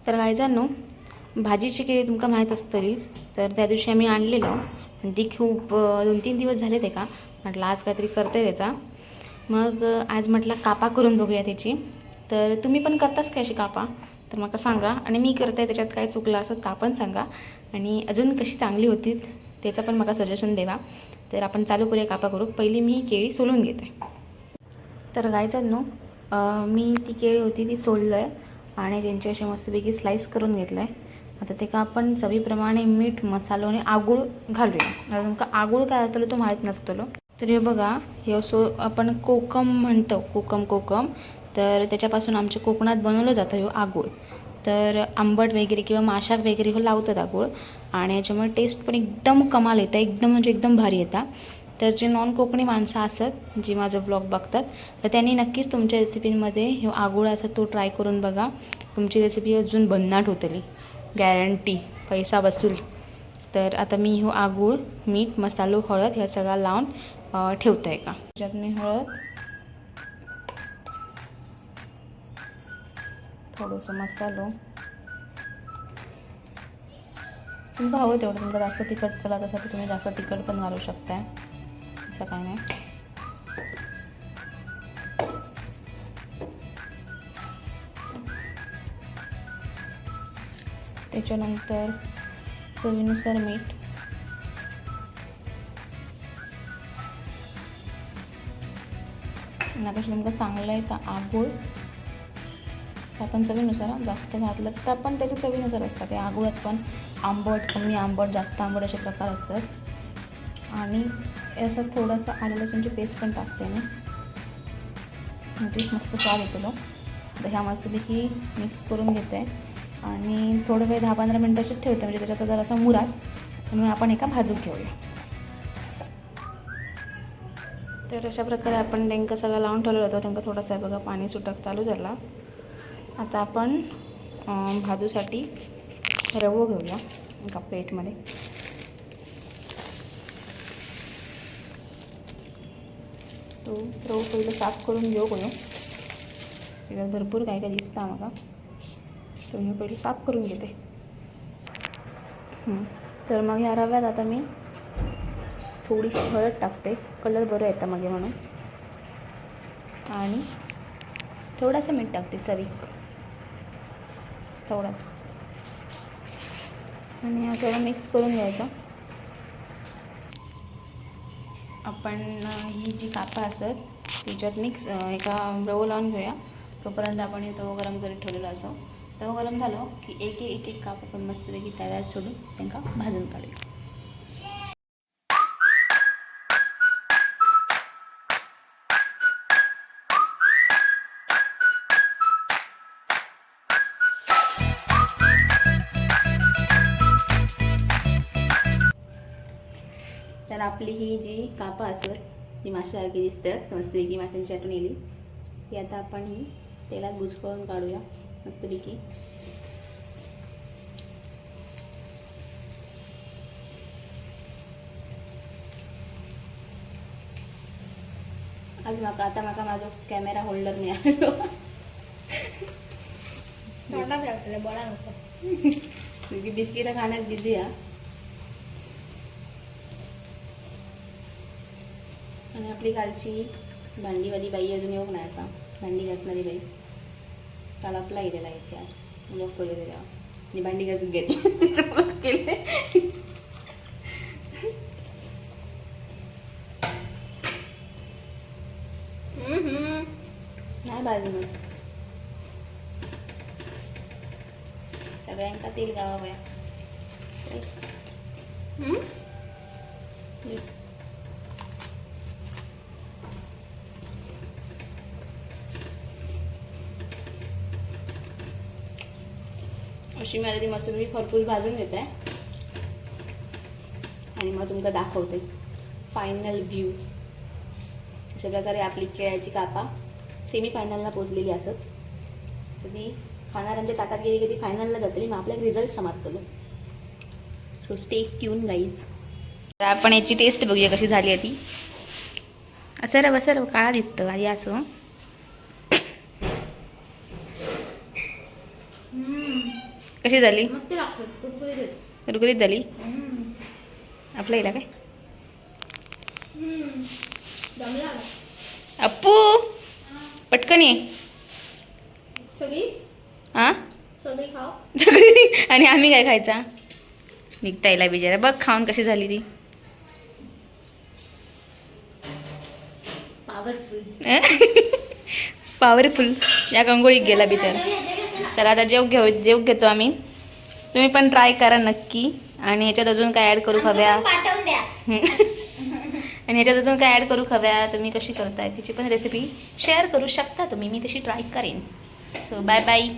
तर गायजांनो, भाजीची केळी तुमका माहीत असतलीच. तर त्या दिवशी आम्ही आणलेलं, ती खूप 2-3 दिवस झाले ते का म्हटलं आज काहीतरी करते त्याचा. मग आज म्हटलं कापा करून बघूया त्याची. तर तुम्ही पण करतास का अशी कापा? तर मला सांगा, आणि मी करते त्याच्यात काय चुकलं असं ता पण सांगा, आणि अजून कशी चांगली होती त्याचं पण मला सजेशन देवा. तर आपण चालू करूया कापा करू. पहिली मी ही केळी सोलून घेते. तर गायजांनो, मी ती केळी होती ती सोललं आहे आणि त्यांची अशी मस्तपैकी स्लाईस करून घेतलं आहे. आता ते का आपण चवीप्रमाणे मीठ, मसालो आणि आगूळ घालूया. आता तुमका आगूळ काय असतं तो माहीत नसतलो. तर हे बघा, हे आपण कोकम म्हणतो, कोकम. तर त्याच्यापासून आमच्या कोकणात बनवलं जातं हे आगूळ. तर आंबट वगैरे किंवा माशाक वगैरे हो लावतात आगूळ, आणि याच्यामुळे टेस्ट पण एकदम कमाल येतं, एकदम म्हणजे एकदम भारी येतात. तर जे नॉन कोकणी माणसं असतात जी माझं ब्लॉग बघतात, तर त्यांनी नक्कीच तुमच्या रेसिपींमध्ये हे आगूळ असं तो ट्राय करून बघा. तुमची रेसिपी अजून भन्नाट होतली, गॅरंटी, पैसा वसूल. तर आता मी हो आगूळ, मीठ, मसालो, हळद ह्या सगळा लावून ठेवतं आहे का. त्याच्यात मी हळद, थोडंसं मसालो, तुमचं हवं तेवढं. तुमचं जास्त तिखट चला तसं तर तुम्ही जास्त तिखट पण घालू शकताय, असं काय नाही. त्याच्यानंतर चवीनुसार मीठ, नापेक्षा तुमका चांगलं आहे तर आगूळ आपण चवीनुसार, जास्त घातलं तर आपण त्याच्या चवीनुसार असतात. ते आगुळात पण आंबट, कमी आंबट, जास्त आंबट असे प्रकार असतात. आणि असं थोडंसं आलं लसूणची पेस्ट पण टाकते मी, म्हणजे मस्त स्वाद येतो. तर ह्या मस्तपैकी मिक्स करून घेते आणि थोडं वेळ 10-15 मिनटं अशीच ठेवते, म्हणजे त्याच्यात जरासा मुरात, म्हणून आपण एका भाजून घेऊया. तर अशा प्रकारे आपण त्यांना सगळं लावून ठेवलं होतं. त्यांना थोडासा बघा पाणी सुटक चालू झाला. आता आपण भाजूसाठी रवा घेऊया एका प्लेटमध्ये. तो रवा पहिलं साफ करून घेऊ करू, त्याच्यात भरपूर काय काय दिसतं आम्हाला, तर मी पहिले साफ करून घेते. तर मग ह्या रव्यात आता मी थोडीशी हळद टाकते, कलर बरं येतं मागे म्हणून, आणि थोडासा मीठ टाकते चवीक, थोडासा, आणि हा थोडं मिक्स करून घ्यायचं. आपण ही जी कापं असत त्याच्यात मिक्स एका रवा लावून घेऊया. तोपर्यंत आपण हे तवा गरम करीत ठेवलेलं असं. तवा गरम झालं की एक एक काप आपण मस्तपैकी तव्यात सोडून त्यांना भाजून काढूया. तर आपली ही जी कापं असत, जी माशासारखी दिसतात, मस्तपैकी माशांची आठवण येईल, ती आता आपण ही तेलात बुजकळून काढूया मस्तपैकी. आज आता माझा कॅमेरा होल्डर मिळालो. बरा नको बिस्किट खाण्यात बिझी आहे. आणि आपली कालची भांडीवाली बाई अजून येऊक नाही, असा भांडी घासणारी बाई काल आपला गेलेला इथे आज मग करू दे तेव्हा, मी भांडी घासून घेतली केले. नाही बाजून सगळ्यांका तेल गावा बाया. अशी मी आता ती मस्तपैकी खरपूस भाजून घेते आणि मग तुमका दाखवते फायनल व्ह्यू. अशा प्रकारे आपली केळ्याची कापा सेमीफायनलला पोचलेली असत. तर ती खाणाऱ्यांच्या ताटात गेली की ती फायनलला जातली, मग आपल्याला रिझल्ट समजतलो. So stay tune guys. तर आपण याची टेस्ट बघूया कशी झाली आहे ती. असं बसर काळा दिसतं आणि असं कशी झाली? मस्त लागतात, कुरकुरीत आहेत. कुरकुरीत झाली. आपल्या इला काय जमला अप्पू पटकन ये. सगळी हां सगळी खाऊ. आणि आम्ही काय खायचा? निघता येईल बिचारा. बघ खाऊन कशी झाली ती. पॉवरफुल. या कंगोळीत गेला बिचारा. तर आता जेव घेतो आम्ही. तुम्ही पण ट्राय करा नक्की. आणि याच्यात अजून काय ॲड करू हव्या पाठवून द्या. आणि ह्याच्यात अजून काय ॲड करू हव्या, तुम्ही कशी करताय त्याची पण रेसिपी शेअर करू शकता तुम्ही. मी तशी ट्राय करेन. So bye bye.